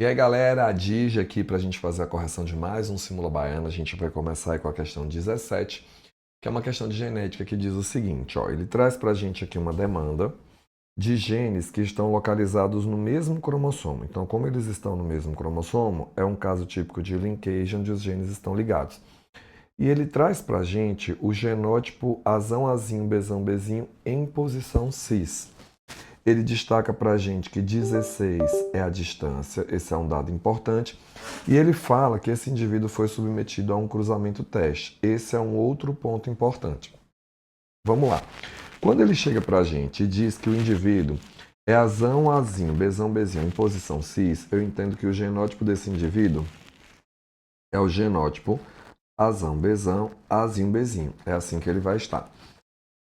E aí, galera, a Digi aqui para a gente fazer a correção de mais um Simula Baiana. A gente vai começar aí com a questão 17, que é uma questão de genética que diz o seguinte, ó, ele traz para a gente aqui uma demanda de genes que estão localizados no mesmo cromossomo. Então, como eles estão no mesmo cromossomo, é um caso típico de linkage onde os genes estão ligados. E ele traz para a gente o genótipo azão, azinho, bezão, bezinho em posição cis. Ele destaca para a gente que 16 é a distância, esse é um dado importante, e ele fala que esse indivíduo foi submetido a um cruzamento teste. Esse é um outro ponto importante. Vamos lá. Quando ele chega para a gente e diz que o indivíduo é azão, azinho, bezão, bezinho em posição cis, eu entendo que o genótipo desse indivíduo é o genótipo azão, bezão, azinho, bezinho. É assim que ele vai estar.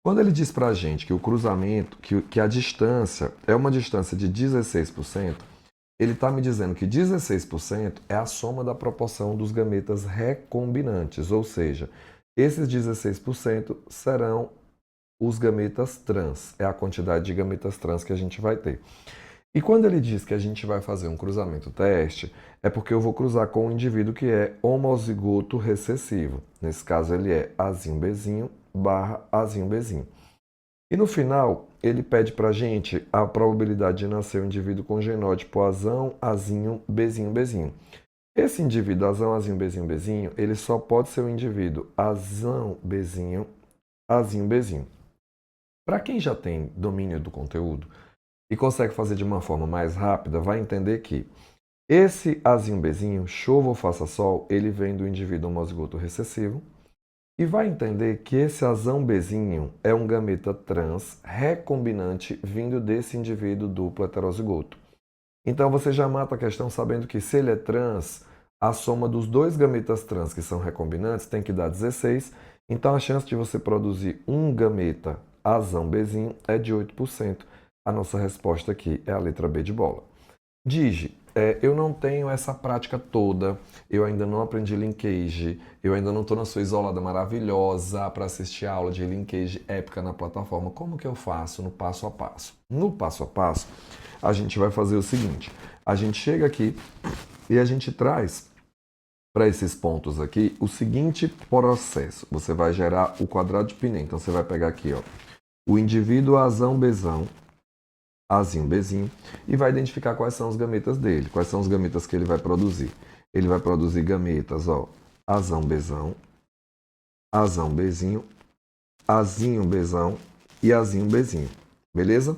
Quando ele diz para a gente que o cruzamento, que a distância é uma distância de 16%, ele está me dizendo que 16% é a soma da proporção dos gametas recombinantes, ou seja, esses 16% serão os gametas trans, é a quantidade de gametas trans que a gente vai ter. E quando ele diz que a gente vai fazer um cruzamento teste, é porque eu vou cruzar com um indivíduo que é homozigoto recessivo. Nesse caso, ele é azinho bezinho barra azinho bezinho. E no final, ele pede para a gente a probabilidade de nascer um indivíduo com genótipo azão, azinho, bezinho, bezinho. Esse indivíduo azão, azinho, bezinho, bezinho, ele só pode ser um indivíduo azão, bezinho, azinho, bezinho. Para quem já tem domínio do conteúdo e consegue fazer de uma forma mais rápida, vai entender que esse azinho, bezinho, chova ou faça sol, ele vem do indivíduo homozigoto recessivo. E vai entender que esse azão bezinho é um gameta trans recombinante vindo desse indivíduo duplo heterozigoto. Então você já mata a questão sabendo que se ele é trans, a soma dos dois gametas trans que são recombinantes tem que dar 16. Então a chance de você produzir um gameta azão bezinho é de 8%. A nossa resposta aqui é a letra B de bola. Digi, eu não tenho essa prática toda, eu ainda não aprendi linkage, eu ainda não estou na sua isolada maravilhosa para assistir a aula de linkage épica na plataforma. Como que eu faço no passo a passo? No passo a passo, a gente vai fazer o seguinte, a gente chega aqui e a gente traz para esses pontos aqui o seguinte processo. Você vai gerar o quadrado de Pinel. Então você vai pegar aqui, ó, o indivíduo azão bezão, azinho, bezinho, e vai identificar quais são os gametas dele, quais são os gametas que ele vai produzir. Ele vai produzir gametas, ó, azão, bezão, azão, bezinho, azinho, bezão e azinho, bezinho, beleza?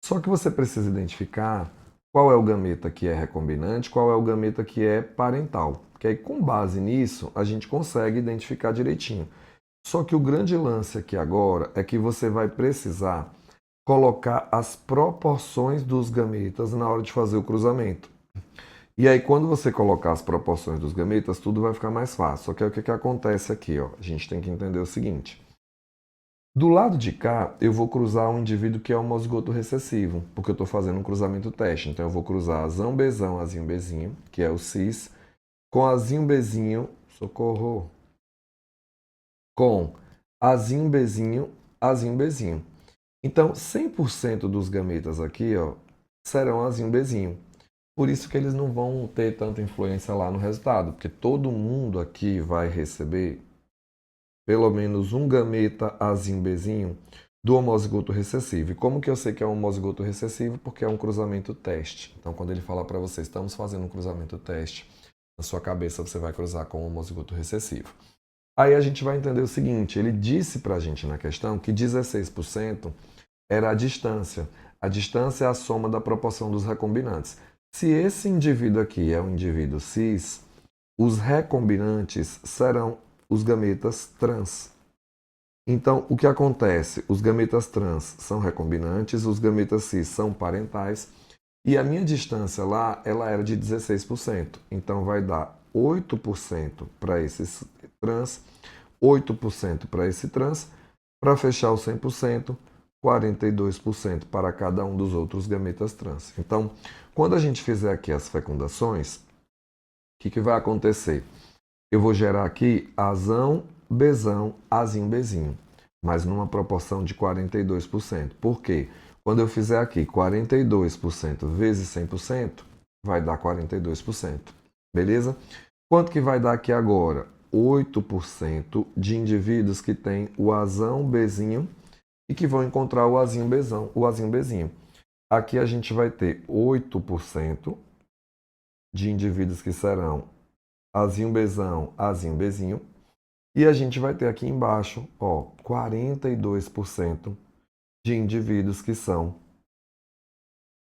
Só que você precisa identificar qual é o gameta que é recombinante, qual é o gameta que é parental, porque aí com base nisso a gente consegue identificar direitinho. Só que o grande lance aqui agora é que você vai precisar colocar as proporções dos gametas na hora de fazer o cruzamento. E aí, quando você colocar as proporções dos gametas, tudo vai ficar mais fácil. Só que aí, o que acontece aqui? Ó? A gente tem que entender o seguinte. Do lado de cá, eu vou cruzar um indivíduo que é homozigoto recessivo, porque eu estou fazendo um cruzamento teste. Então, eu vou cruzar azão, bezão, azinho, bezinho, que é o cis, com azinho, bezinho, socorro, com azinho, bezinho, azinho, bezinho. Então, 100% dos gametas aqui, ó, serão azinho bezinho. Por isso que eles não vão ter tanta influência lá no resultado, porque todo mundo aqui vai receber pelo menos um gameta azinho bezinho do homozigoto recessivo. E como que eu sei que é um homozigoto recessivo? Porque é um cruzamento teste. Então, quando ele falar para você, estamos fazendo um cruzamento teste, na sua cabeça você vai cruzar com o homozigoto recessivo. Aí a gente vai entender o seguinte, ele disse para a gente na questão que 16% era a distância. A distância é a soma da proporção dos recombinantes. Se esse indivíduo aqui é um indivíduo cis, os recombinantes serão os gametas trans. Então, o que acontece? Os gametas trans são recombinantes, os gametas cis são parentais, e a minha distância lá, ela era de 16%. Então, vai dar 8% para esse trans, 8% para esse trans, para fechar o 100%, 42% para cada um dos outros gametas trans. Então, quando a gente fizer aqui as fecundações, o que vai acontecer? Eu vou gerar aqui azão, bezão, azinho, bezinho, mas numa proporção de 42%. Por quê? Quando eu fizer aqui 42% vezes 100%, vai dar 42%. Beleza? Quanto que vai dar aqui agora? 8% de indivíduos que têm o Azão Bzinho e que vão encontrar o Azinho Bzão, o Azinho Bzinho. Aqui a gente vai ter 8% de indivíduos que serão Azinho Bzão, Azinho Bzinho. E a gente vai ter aqui embaixo, ó, 42% de indivíduos que são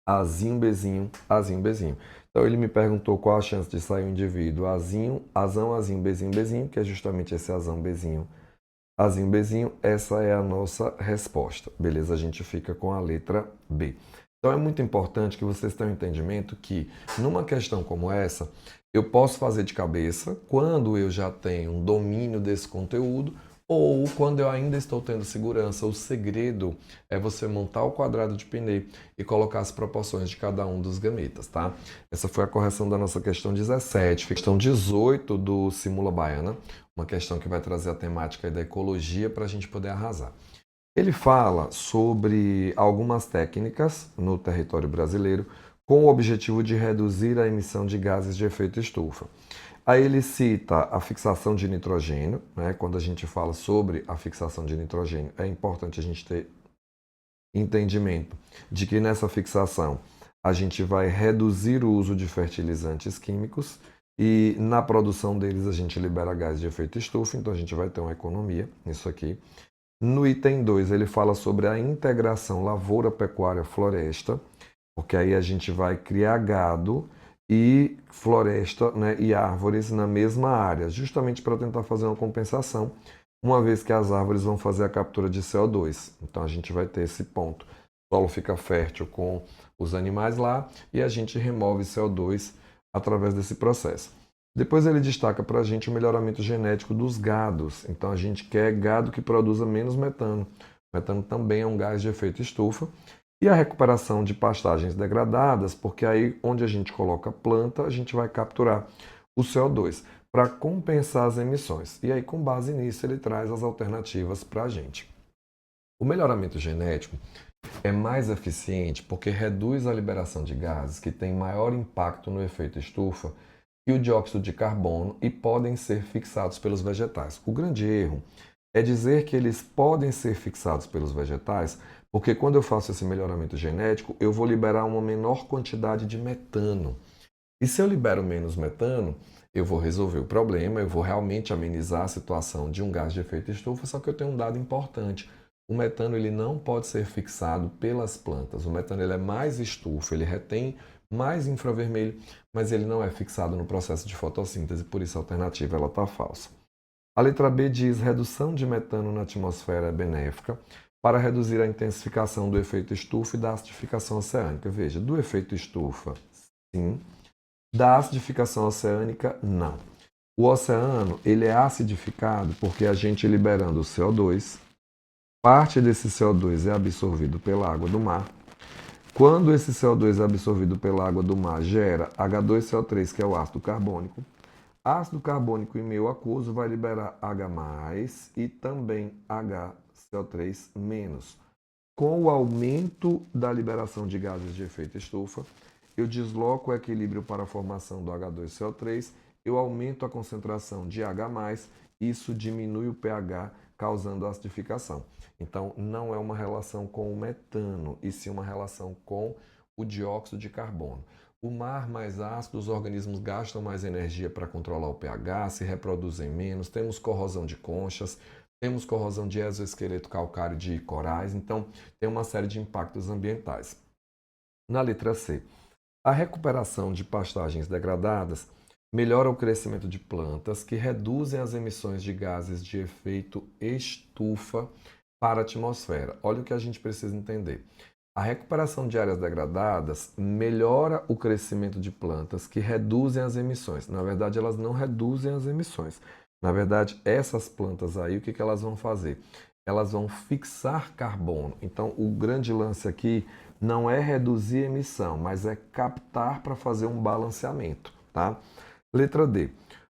Azinho Bzinho, Azinho Bzinho. Então ele me perguntou qual a chance de sair um indivíduo Azinho, Azão, Azinho, Bzinho, Bzinho, que é justamente esse Azão, Bzinho, Azinho, Bzinho. Essa é a nossa resposta. Beleza? A gente fica com a letra B. Então é muito importante que vocês tenham entendimento que numa questão como essa, eu posso fazer de cabeça quando eu já tenho um domínio desse conteúdo ou quando eu ainda estou tendo segurança. O segredo é você montar o quadrado de Pinel e colocar as proporções de cada um dos gametas, tá? Essa foi a correção da nossa questão 17. Questão 18 do Simula Baiana, uma questão que vai trazer a temática da ecologia para a gente poder arrasar. Ele fala sobre algumas técnicas no território brasileiro com o objetivo de reduzir a emissão de gases de efeito estufa. Aí ele cita a fixação de nitrogênio, né? Quando a gente fala sobre a fixação de nitrogênio, é importante a gente ter entendimento de que nessa fixação a gente vai reduzir o uso de fertilizantes químicos e na produção deles a gente libera gás de efeito estufa, então a gente vai ter uma economia nisso aqui. No item 2 ele fala sobre a integração lavoura, pecuária, floresta, porque aí a gente vai criar gado e floresta, né, e árvores na mesma área, justamente para tentar fazer uma compensação, uma vez que as árvores vão fazer a captura de CO2. Então a gente vai ter esse ponto. O solo fica fértil com os animais lá e a gente remove CO2 através desse processo. Depois ele destaca para a gente o melhoramento genético dos gados. Então a gente quer gado que produza menos metano. O metano também é um gás de efeito estufa. E a recuperação de pastagens degradadas, porque aí onde a gente coloca planta, a gente vai capturar o CO2 para compensar as emissões. E aí, com base nisso, ele traz as alternativas para a gente. O melhoramento genético é mais eficiente porque reduz a liberação de gases que têm maior impacto no efeito estufa e o dióxido de carbono e podem ser fixados pelos vegetais. O grande erro é dizer que eles podem ser fixados pelos vegetais, porque quando eu faço esse melhoramento genético, eu vou liberar uma menor quantidade de metano. E se eu libero menos metano, eu vou resolver o problema, eu vou realmente amenizar a situação de um gás de efeito estufa, só que eu tenho um dado importante. O metano ele não pode ser fixado pelas plantas. O metano ele é mais estufa, ele retém mais infravermelho, mas ele não é fixado no processo de fotossíntese, por isso a alternativa está falsa. A letra B diz redução de metano na atmosfera é benéfica para reduzir a intensificação do efeito estufa e da acidificação oceânica. Veja, do efeito estufa, sim. Da acidificação oceânica, não. O oceano ele é acidificado porque a gente liberando o CO2, parte desse CO2 é absorvido pela água do mar. Quando esse CO2 é absorvido pela água do mar, gera H2CO3, que é o ácido carbônico. Ácido carbônico em meio aquoso vai liberar H+, e também HCO3-. Com o aumento da liberação de gases de efeito estufa, eu desloco o equilíbrio para a formação do H2CO3, eu aumento a concentração de H+, isso diminui o pH, causando acidificação. Então, não é uma relação com o metano, e sim uma relação com o dióxido de carbono. O mar mais ácido, os organismos gastam mais energia para controlar o pH, se reproduzem menos, temos corrosão de conchas, temos corrosão de exoesqueleto calcário de corais, então tem uma série de impactos ambientais. Na letra C, a recuperação de pastagens degradadas melhora o crescimento de plantas que reduzem as emissões de gases de efeito estufa para a atmosfera. Olha o que a gente precisa entender. A recuperação de áreas degradadas melhora o crescimento de plantas que reduzem as emissões. Na verdade, elas não reduzem as emissões. Na verdade, essas plantas aí, o que elas vão fazer? Elas vão fixar carbono. Então, o grande lance aqui não é reduzir a emissão, mas é captar para fazer um balanceamento, tá? Letra D.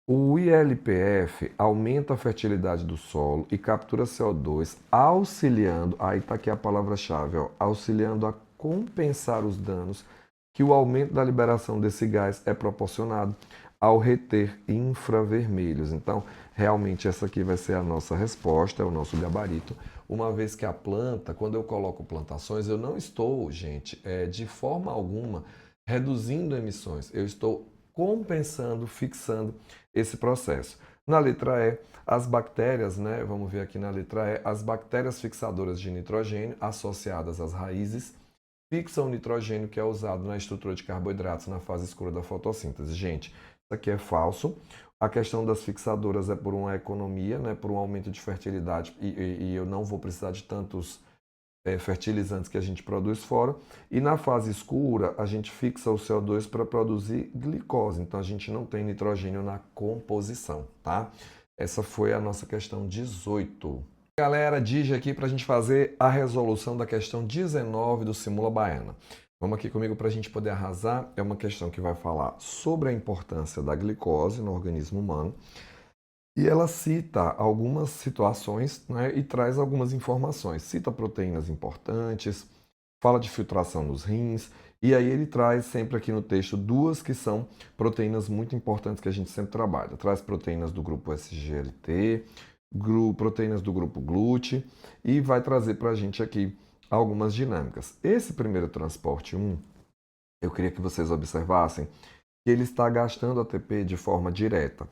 O ILPF aumenta a fertilidade do solo e captura CO2, auxiliando, aí está aqui a palavra-chave, auxiliando a compensar os danos que o aumento da liberação desse gás é proporcionado ao reter infravermelhos. Então, realmente essa aqui vai ser a nossa resposta, é o nosso gabarito, uma vez que a planta, quando eu coloco plantações, eu não estou, gente, de forma alguma reduzindo emissões, eu estou compensando, fixando esse processo. Na letra E, as bactérias, né? Vamos ver aqui na letra E, as bactérias fixadoras de nitrogênio associadas às raízes fixam o nitrogênio que é usado na estrutura de carboidratos na fase escura da fotossíntese. Gente, isso aqui é falso. A questão das fixadoras é por uma economia, né? Por um aumento de fertilidade e eu não vou precisar de tantos fertilizantes que a gente produz fora. E na fase escura, a gente fixa o CO2 para produzir glicose. Então, a gente não tem nitrogênio na composição, tá? Essa foi a nossa questão 18. Galera, digi aqui para a gente fazer a resolução da questão 19 do Simula Baiana. Vamos aqui comigo para a gente poder arrasar. É uma questão que vai falar sobre a importância da glicose no organismo humano. E ela cita algumas situações, né, e traz algumas informações. Cita proteínas importantes, fala de filtração nos rins, e aí ele traz sempre aqui no texto duas que são proteínas muito importantes que a gente sempre trabalha. Traz proteínas do grupo SGLT, proteínas do grupo GLUT, e vai trazer para a gente aqui algumas dinâmicas. Esse primeiro transporte 1, eu queria que vocês observassem que ele está gastando ATP de forma direta.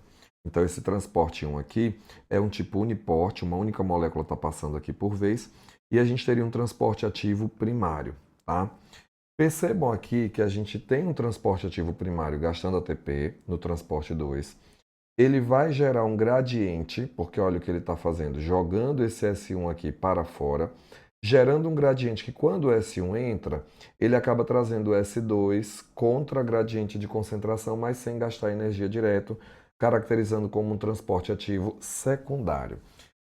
Então, esse transporte 1 aqui é um tipo uniporte, uma única molécula está passando aqui por vez, e a gente teria um transporte ativo primário, tá? Percebam aqui que a gente tem um transporte ativo primário gastando ATP no transporte 2. Ele vai gerar um gradiente, porque olha o que ele está fazendo, jogando esse S1 aqui para fora, gerando um gradiente que quando o S1 entra, ele acaba trazendo o S2 contra gradiente de concentração, mas sem gastar energia direto, caracterizando como um transporte ativo secundário.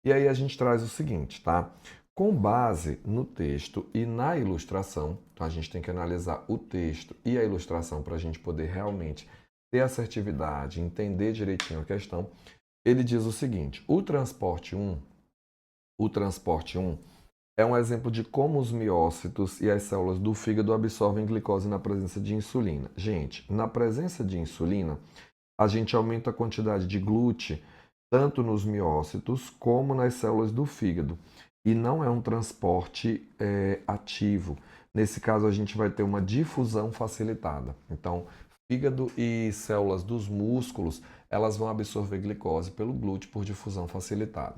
E aí a gente traz o seguinte, tá? Com base no texto e na ilustração, então a gente tem que analisar o texto e a ilustração para a gente poder realmente ter assertividade, entender direitinho a questão. Ele diz o seguinte, o transporte 1 é um exemplo de como os miócitos e as células do fígado absorvem glicose na presença de insulina. Gente, na presença de insulina, a gente aumenta a quantidade de GLUT tanto nos miócitos como nas células do fígado. E não é um transporte ativo. Nesse caso, a gente vai ter uma difusão facilitada. Então, fígado e células dos músculos, elas vão absorver glicose pelo GLUT por difusão facilitada.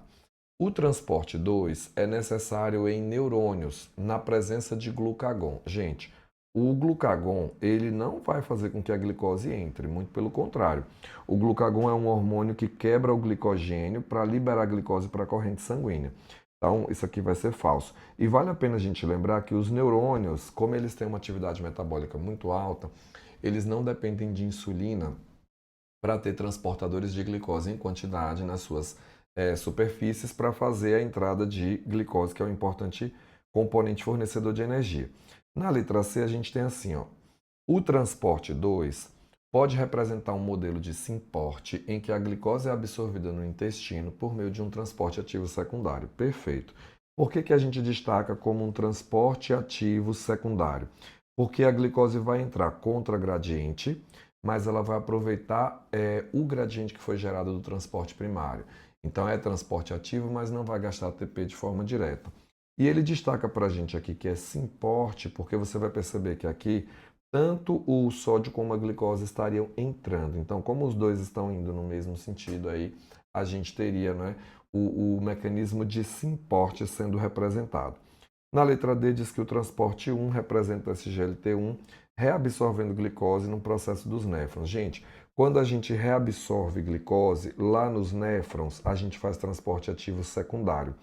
O transporte 2 é necessário em neurônios, na presença de glucagon. Gente, o glucagon, ele não vai fazer com que a glicose entre, muito pelo contrário. O glucagon é um hormônio que quebra o glicogênio para liberar a glicose para a corrente sanguínea. Então, isso aqui vai ser falso. E vale a pena a gente lembrar que os neurônios, como eles têm uma atividade metabólica muito alta, eles não dependem de insulina para ter transportadores de glicose em quantidade nas suas superfícies para fazer a entrada de glicose, que é um importante componente fornecedor de energia. Na letra C, a gente tem assim, ó, o transporte 2 pode representar um modelo de Symporte em que a glicose é absorvida no intestino por meio de um transporte ativo secundário. Perfeito. Por que a gente destaca como um transporte ativo secundário? Porque a glicose vai entrar contra gradiente, mas ela vai aproveitar o gradiente que foi gerado do transporte primário. Então é transporte ativo, mas não vai gastar ATP de forma direta. E ele destaca para a gente aqui que é Symporte, porque você vai perceber que aqui tanto o sódio como a glicose estariam entrando. Então, como os dois estão indo no mesmo sentido, aí a gente teria, né, o mecanismo de Symporte sendo representado. Na letra D diz que o transporte 1 representa o SGLT1 reabsorvendo glicose no processo dos néfrons. Gente, quando a gente reabsorve glicose, lá nos néfrons, a gente faz transporte ativo secundário.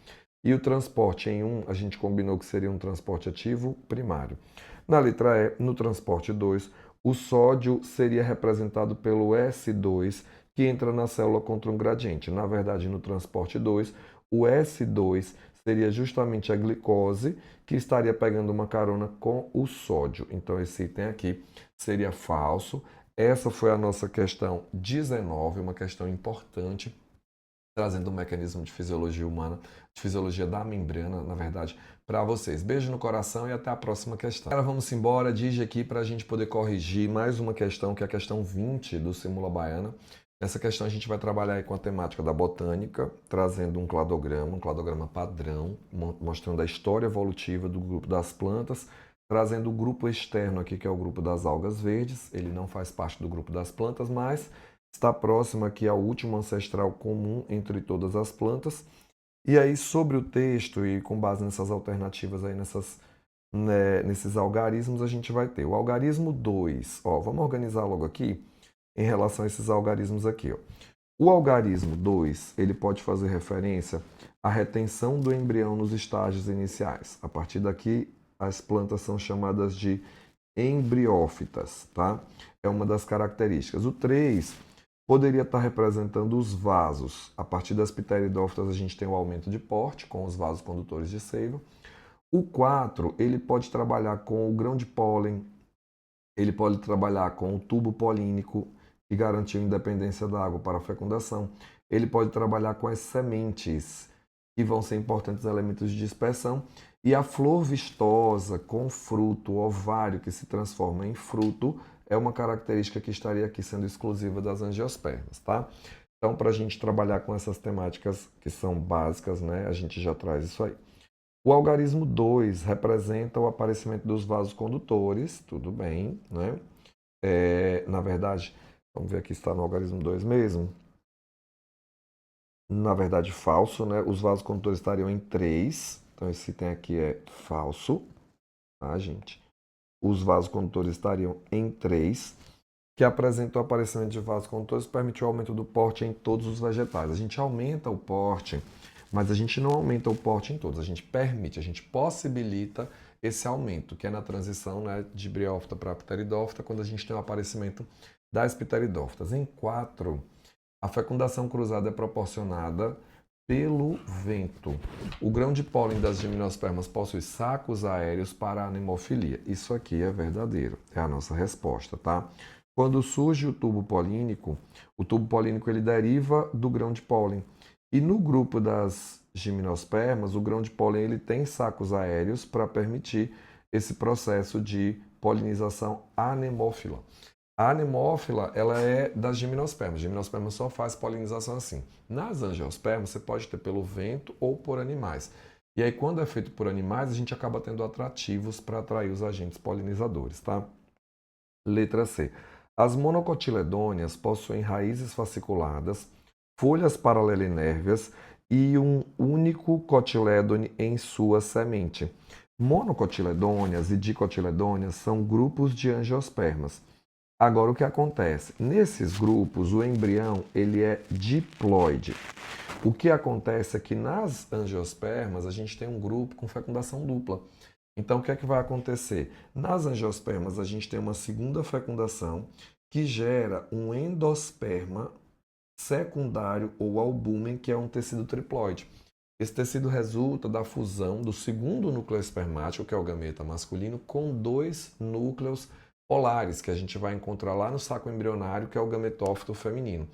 E o transporte em 1, a gente combinou que seria um transporte ativo primário. Na letra E, no transporte 2, o sódio seria representado pelo S2, que entra na célula contra um gradiente. Na verdade, no transporte 2, o S2 seria justamente a glicose que estaria pegando uma carona com o sódio. Então, esse item aqui seria falso. Essa foi a nossa questão 19, uma questão importante, trazendo um mecanismo de fisiologia humana, de fisiologia da membrana, na verdade, para vocês. Beijo no coração e até a próxima questão. Agora vamos embora, Digi aqui para a gente poder corrigir mais uma questão, que é a questão 20 do Simula Baiana. Nessa questão a gente vai trabalhar aí com a temática da botânica, trazendo um cladograma padrão, mostrando a história evolutiva do grupo das plantas, trazendo o grupo externo aqui, que é o grupo das algas verdes. Ele não faz parte do grupo das plantas, mas está próximo aqui ao último ancestral comum entre todas as plantas. E aí, sobre o texto e com base nessas alternativas aí, nesses algarismos, a gente vai ter o algarismo 2. Ó, vamos organizar logo aqui em relação a esses algarismos aqui. Ó. O algarismo 2, ele pode fazer referência à retenção do embrião nos estágios iniciais. A partir daqui, as plantas são chamadas de embriófitas, tá? É uma das características. O 3 poderia estar representando os vasos. A partir das pteridófitas, a gente tem o aumento de porte com os vasos condutores de seiva. O 4, ele pode trabalhar com o grão de pólen, ele pode trabalhar com o tubo polínico, que garantiu independência da água para a fecundação. Ele pode trabalhar com as sementes, que vão ser importantes elementos de dispersão. E a flor vistosa com fruto, o ovário que se transforma em fruto, é uma característica que estaria aqui sendo exclusiva das angiospermas, tá? Então, para a gente trabalhar com essas temáticas que são básicas, né, a gente já traz isso aí. O algarismo 2 representa o aparecimento dos vasos condutores, tudo bem, né? Na verdade, vamos ver aqui se está no algarismo 2 mesmo. Na verdade, falso, né? Os vasos condutores estariam em 3. Então, esse item aqui é falso, tá, gente? Os vasos condutores estariam em 3, que apresenta o aparecimento de vasos condutores, permitiu o aumento do porte em todos os vegetais. A gente aumenta o porte, mas a gente não aumenta o porte em todos. A gente permite, a gente possibilita esse aumento, que é na transição, né, de briófita para pteridófita, quando a gente tem o aparecimento das pteridófitas. Em 4, a fecundação cruzada é proporcionada pelo vento. O grão de pólen das gimnospermas possui sacos aéreos para a anemofilia. Isso aqui é verdadeiro, é a nossa resposta, tá? Quando surge o tubo polínico ele deriva do grão de pólen. E no grupo das gimnospermas, o grão de pólen ele tem sacos aéreos para permitir esse processo de polinização anemófila. A anemófila, ela é das gimnospermas. Gimnosperma só faz polinização assim. Nas angiospermas, você pode ter pelo vento ou por animais. E aí, quando é feito por animais, a gente acaba tendo atrativos para atrair os agentes polinizadores, tá? Letra C. As monocotiledôneas possuem raízes fasciculadas, folhas paralelinérvias e um único cotilédone em sua semente. Monocotiledôneas e dicotiledôneas são grupos de angiospermas. Agora, o que acontece? Nesses grupos, o embrião ele é diploide. O que acontece é que nas angiospermas, a gente tem um grupo com fecundação dupla. Então, o que é que vai acontecer? Nas angiospermas, a gente tem uma segunda fecundação que gera um endosperma secundário ou albúmen, que é um tecido triploide. Esse tecido resulta da fusão do segundo núcleo espermático, que é o gameta masculino, com 2 núcleos polares, que a gente vai encontrar lá no saco embrionário, que é o gametófito feminino.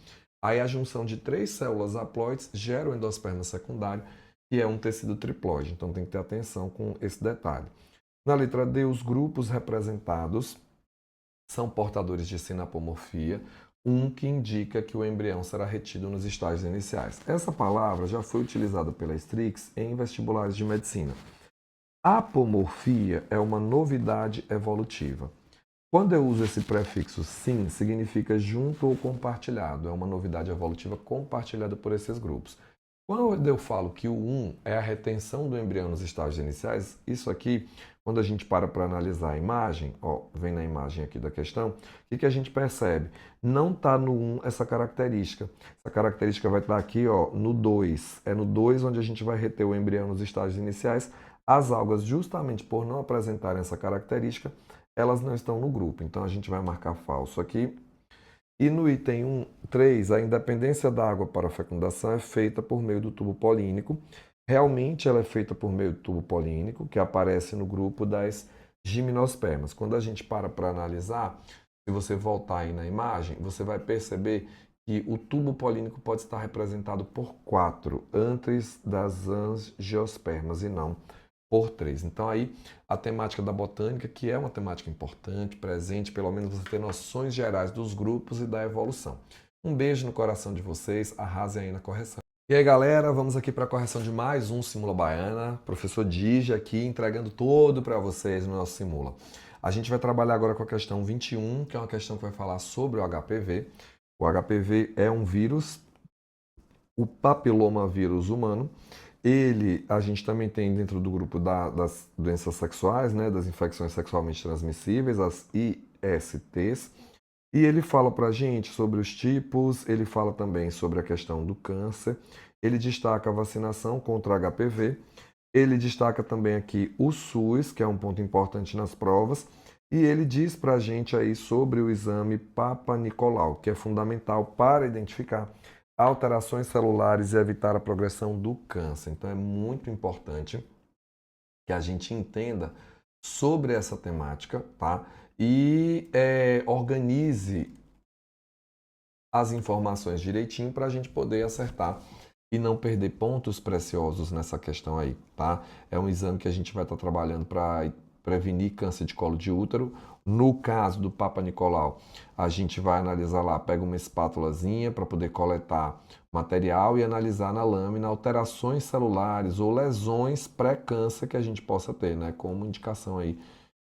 Aí a junção de 3 células haploides gera o endosperma secundário, que é um tecido triploide. Então tem que ter atenção com esse detalhe. Na letra D, os grupos representados são portadores de sinapomorfia, que indica que o embrião será retido nos estágios iniciais. Essa palavra já foi utilizada pela Strix em vestibulares de medicina. Apomorfia é uma novidade evolutiva. Quando eu uso esse prefixo sim, significa junto ou compartilhado. É uma novidade evolutiva compartilhada por esses grupos. Quando eu falo que o é a retenção do embrião nos estágios iniciais, isso aqui, quando a gente para analisar a imagem, ó, vem na imagem aqui da questão, o que a gente percebe? Não está no essa característica. Essa característica vai estar aqui, ó, no 2. É no 2 onde a gente vai reter o embrião nos estágios iniciais. As algas, justamente por não apresentarem essa característica, elas não estão no grupo. Então, a gente vai marcar falso aqui. E no item 3, a independência da água para a fecundação é feita por meio do tubo polínico. Realmente, ela é feita por meio do tubo polínico, que aparece no grupo das gimnospermas. Quando a gente para analisar, se você voltar aí na imagem, você vai perceber que o tubo polínico pode estar representado por 4 antes das angiospermas e não por 3. Então aí a temática da botânica, que é uma temática importante, presente, pelo menos você ter noções gerais dos grupos e da evolução. Um beijo no coração de vocês, arrasem aí na correção. E aí galera, vamos aqui para a correção de mais um Simula Baiana, professor Digi aqui entregando tudo para vocês no nosso Simula. A gente vai trabalhar agora com a questão 21, que é uma questão que vai falar sobre o HPV. O HPV é um vírus, o papilomavírus humano. A gente também tem dentro do grupo das doenças sexuais, né, das infecções sexualmente transmissíveis, as ISTs. E ele fala para a gente sobre os tipos, ele fala também sobre a questão do câncer, ele destaca a vacinação contra HPV, ele destaca também aqui o SUS, que é um ponto importante nas provas, e ele diz para a gente aí sobre o exame Papa Nicolau, que é fundamental para identificar alterações celulares e evitar a progressão do câncer. Então é muito importante que a gente entenda sobre essa temática, tá? E organize as informações direitinho para a gente poder acertar e não perder pontos preciosos nessa questão aí, tá? É um exame que a gente vai estar trabalhando para prevenir câncer de colo de útero. No caso do Papa Nicolau, a gente vai analisar lá, pega uma espátulazinha para poder coletar material e analisar na lâmina alterações celulares ou lesões pré-câncer que a gente possa ter, né? Como indicação aí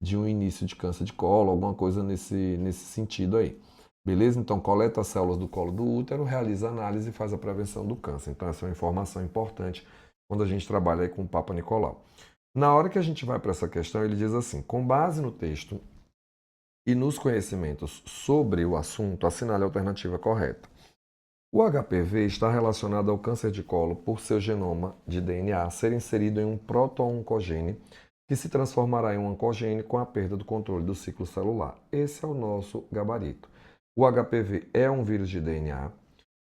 de um início de câncer de colo, alguma coisa nesse sentido aí. Beleza? Então, coleta as células do colo do útero, realiza a análise e faz a prevenção do câncer. Então, essa é uma informação importante quando a gente trabalha aí com o Papa Nicolau. Na hora que a gente vai para essa questão, ele diz assim: com base no texto e nos conhecimentos sobre o assunto, assinale a alternativa correta. O HPV está relacionado ao câncer de colo por seu genoma de DNA ser inserido em um proto-oncogene que se transformará em um oncogene com a perda do controle do ciclo celular. Esse é o nosso gabarito. O HPV é um vírus de DNA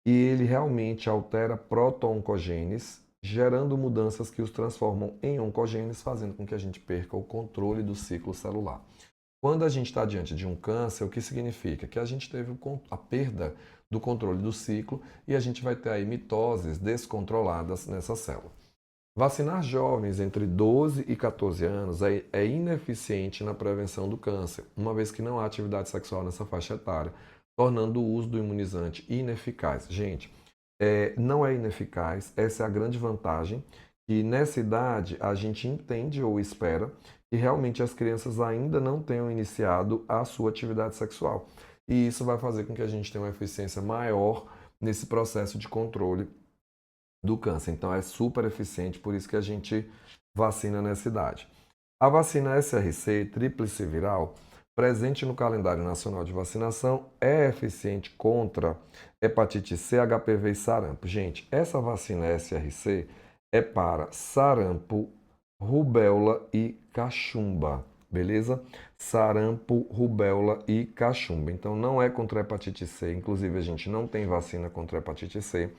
e ele realmente altera proto-oncogenes, gerando mudanças que os transformam em oncogenes, fazendo com que a gente perca o controle do ciclo celular. Quando a gente está diante de um câncer, o que significa? Que a gente teve a perda do controle do ciclo e a gente vai ter aí mitoses descontroladas nessa célula. Vacinar jovens entre 12 e 14 anos é ineficiente na prevenção do câncer, uma vez que não há atividade sexual nessa faixa etária, tornando o uso do imunizante ineficaz. Gente, não é ineficaz, essa é a grande vantagem, que nessa idade a gente entende ou espera que realmente as crianças ainda não tenham iniciado a sua atividade sexual. E isso vai fazer com que a gente tenha uma eficiência maior nesse processo de controle do câncer. Então é super eficiente, por isso que a gente vacina nessa idade. A vacina SRC, tríplice viral, presente no calendário nacional de vacinação, é eficiente contra hepatite C, HPV e sarampo. Gente, essa vacina SRC é para sarampo, rubéola e cachumba, beleza? Sarampo, rubéola e cachumba. Então não é contra hepatite C, inclusive a gente não tem vacina contra hepatite C.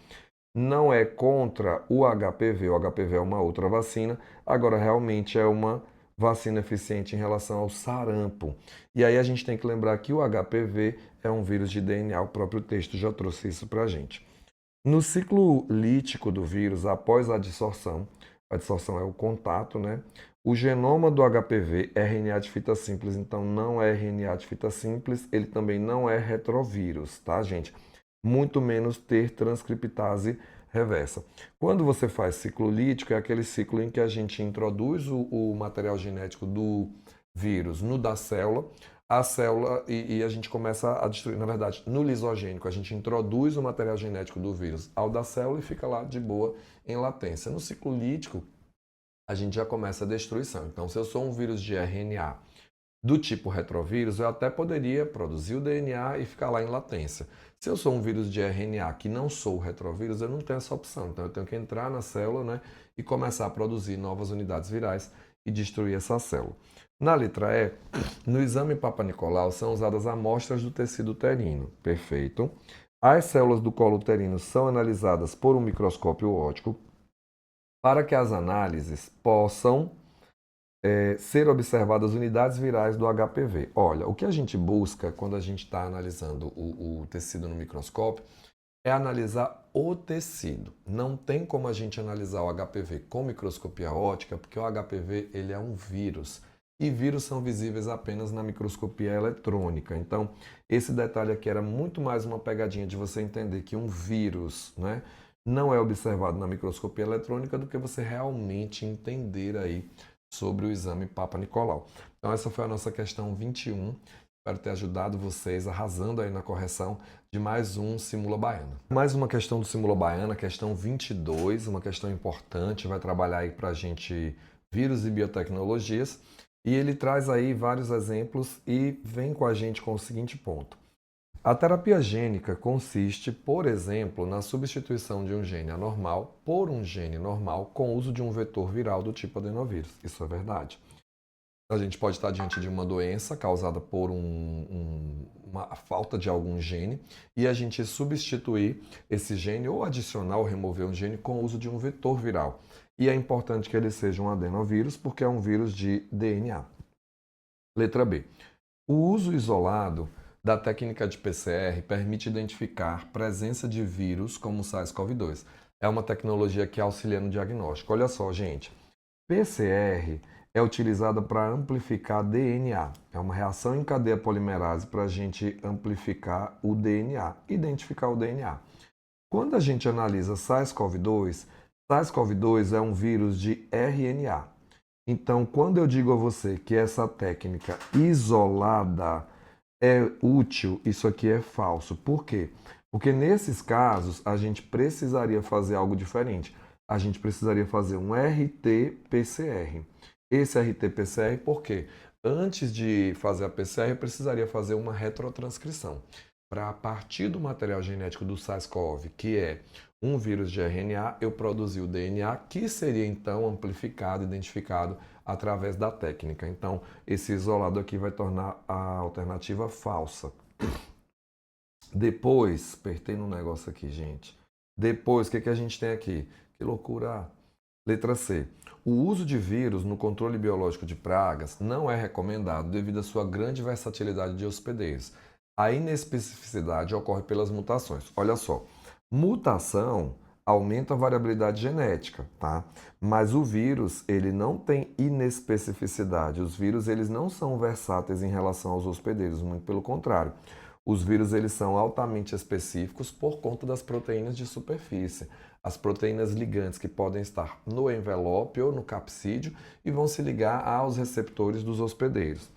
Não é contra o HPV é uma outra vacina, agora realmente é uma vacina eficiente em relação ao sarampo. E aí a gente tem que lembrar que o HPV é um vírus de DNA, o próprio texto já trouxe isso para a gente. No ciclo lítico do vírus, após a adsorção é o contato, né? O genoma do HPV é RNA de fita simples, então não é RNA de fita simples, ele também não é retrovírus, tá, gente? Muito menos ter transcriptase reversa. Quando você faz ciclo lítico, é aquele ciclo em que a gente introduz o material genético do vírus no da célula, a célula e a gente começa a destruir, na verdade, no lisogênico, a gente introduz o material genético do vírus ao da célula e fica lá de boa em latência. No ciclo lítico, a gente já começa a destruição. Então, se eu sou um vírus de RNA do tipo retrovírus, eu até poderia produzir o DNA e ficar lá em latência. Se eu sou um vírus de RNA que não sou retrovírus, eu não tenho essa opção. Então eu tenho que entrar na célula, né, e começar a produzir novas unidades virais e destruir essa célula. Na letra E, no exame Papa Nicolau são usadas amostras do tecido uterino. Perfeito. As células do colo uterino são analisadas por um microscópio óptico para que as análises possam ser observadas unidades virais do HPV. Olha, o que a gente busca quando a gente está analisando o tecido no microscópio é analisar o tecido. Não tem como a gente analisar o HPV com microscopia óptica, porque o HPV ele é um vírus. E vírus são visíveis apenas na microscopia eletrônica. Então, esse detalhe aqui era muito mais uma pegadinha de você entender que um vírus, né, não é observado na microscopia eletrônica do que você realmente entender aí sobre o exame Papa Nicolau. Então, essa foi a nossa questão 21. Espero ter ajudado vocês, arrasando aí na correção de mais um Simula Baiana. Mais uma questão do Simula Baiana, questão 22, uma questão importante, vai trabalhar aí pra gente vírus e biotecnologias. E ele traz aí vários exemplos e vem com a gente com o seguinte ponto. A terapia gênica consiste, por exemplo, na substituição de um gene anormal por um gene normal com o uso de um vetor viral do tipo adenovírus. Isso é verdade. A gente pode estar diante de uma doença causada por uma falta de algum gene e a gente substituir esse gene ou adicionar ou remover um gene com o uso de um vetor viral. E é importante que ele seja um adenovírus porque é um vírus de DNA. Letra B. O uso isolado da técnica de PCR permite identificar presença de vírus como o SARS-CoV-2. É uma tecnologia que auxilia no diagnóstico. Olha só, gente. PCR é utilizada para amplificar DNA. É uma reação em cadeia polimerase para a gente amplificar o DNA, identificar o DNA. Quando a gente analisa SARS-CoV-2, SARS-CoV-2 é um vírus de RNA. Então, quando eu digo a você que essa técnica isolada é útil, isso aqui é falso. Por quê? Porque nesses casos a gente precisaria fazer algo diferente. A gente precisaria fazer um RT-PCR. Esse RT-PCR, por quê? Antes de fazer a PCR, eu precisaria fazer uma retrotranscrição. Para, a partir do material genético do SARS-CoV, que é um vírus de RNA, eu produzi o DNA, que seria então amplificado, identificado através da técnica. Então, esse isolado aqui vai tornar a alternativa falsa. Depois, apertei no negócio aqui, gente. Depois, o que a gente tem aqui? Que loucura! Letra C. O uso de vírus no controle biológico de pragas não é recomendado devido à sua grande versatilidade de hospedeiros. A inespecificidade ocorre pelas mutações. Olha só, mutação aumenta a variabilidade genética, tá? Mas o vírus, ele não tem inespecificidade. Os vírus, eles não são versáteis em relação aos hospedeiros, muito pelo contrário. Os vírus, eles são altamente específicos por conta das proteínas de superfície. As proteínas ligantes que podem estar no envelope ou no capsídeo e vão se ligar aos receptores dos hospedeiros.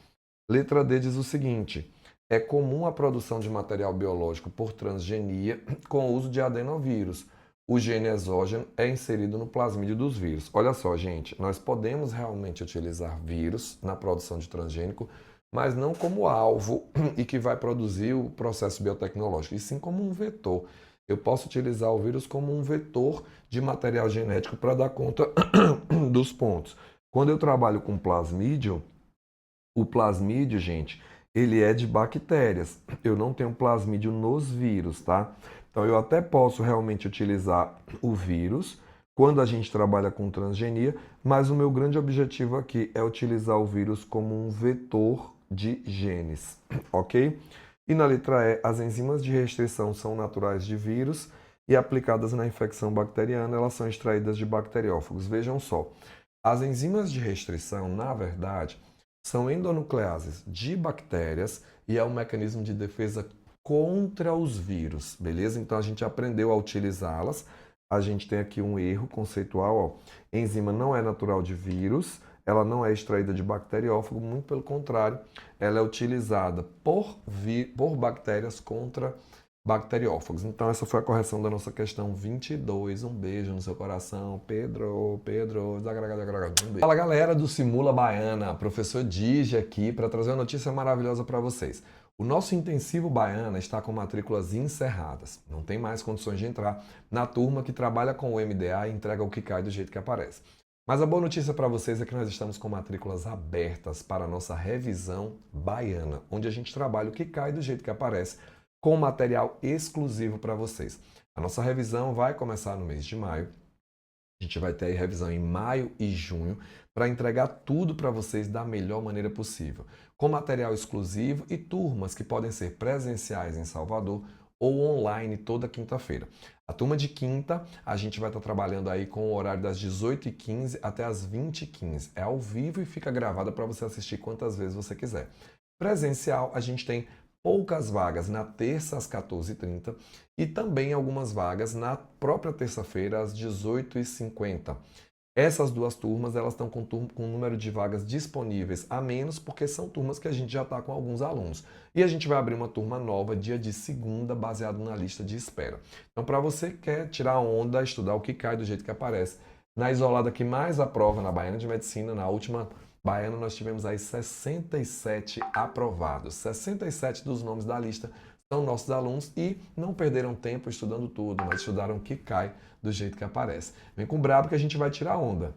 Letra D diz o seguinte: é comum a produção de material biológico por transgenia com o uso de adenovírus. O gene exógeno é inserido no plasmídio dos vírus. Olha só, gente, nós podemos realmente utilizar vírus na produção de transgênico, mas não como alvo e que vai produzir o processo biotecnológico, e sim como um vetor. Eu posso utilizar o vírus como um vetor de material genético para dar conta dos pontos. Quando eu trabalho com plasmídio, o plasmídio, gente, ele é de bactérias. Eu não tenho plasmídio nos vírus, tá? Então eu até posso realmente utilizar o vírus quando a gente trabalha com transgenia, mas o meu grande objetivo aqui é utilizar o vírus como um vetor de genes, ok? E na letra E, as enzimas de restrição são naturais de vírus e aplicadas na infecção bacteriana, elas são extraídas de bacteriófagos. Vejam só, as enzimas de restrição, na verdade, são endonucleases de bactérias e é um mecanismo de defesa contra os vírus, beleza? Então a gente aprendeu a utilizá-las. A gente tem aqui um erro conceitual, ó. Enzima não é natural de vírus, ela não é extraída de bacteriófago, muito pelo contrário, ela é utilizada por bactérias contra bacteriófagos. Então essa foi a correção da nossa questão 22. Um beijo no seu coração, Pedro, um beijo. Fala galera do Simula Baiana, professor Digi aqui para trazer uma notícia maravilhosa para vocês. O nosso intensivo Baiana está com matrículas encerradas. Não tem mais condições de entrar na turma que trabalha com o MDA e entrega o que cai do jeito que aparece. Mas a boa notícia para vocês é que nós estamos com matrículas abertas para a nossa revisão baiana, onde a gente trabalha o que cai do jeito que aparece, com material exclusivo para vocês. A nossa revisão vai começar no mês de maio. A gente vai ter aí revisão em maio e junho para entregar tudo para vocês da melhor maneira possível, com material exclusivo e turmas que podem ser presenciais em Salvador ou online toda quinta-feira. A turma de quinta, a gente vai estar trabalhando aí com o horário das 18h15 até as 20h15. É ao vivo e fica gravada para você assistir quantas vezes você quiser. Presencial, a gente tem poucas vagas na terça às 14h30 e também algumas vagas na própria terça-feira às 18h50. Essas duas turmas, elas estão com um número de vagas disponíveis a menos, porque são turmas que a gente já está com alguns alunos. E a gente vai abrir uma turma nova dia de segunda, baseado na lista de espera. Então, para você que quer tirar onda, estudar o que cai do jeito que aparece, na isolada que mais aprova na Baiana de Medicina, na última Baiana nós tivemos aí 67 aprovados. 67 dos nomes da lista são nossos alunos e não perderam tempo estudando tudo, mas estudaram o que cai do jeito que aparece. Vem com o brabo que a gente vai tirar onda.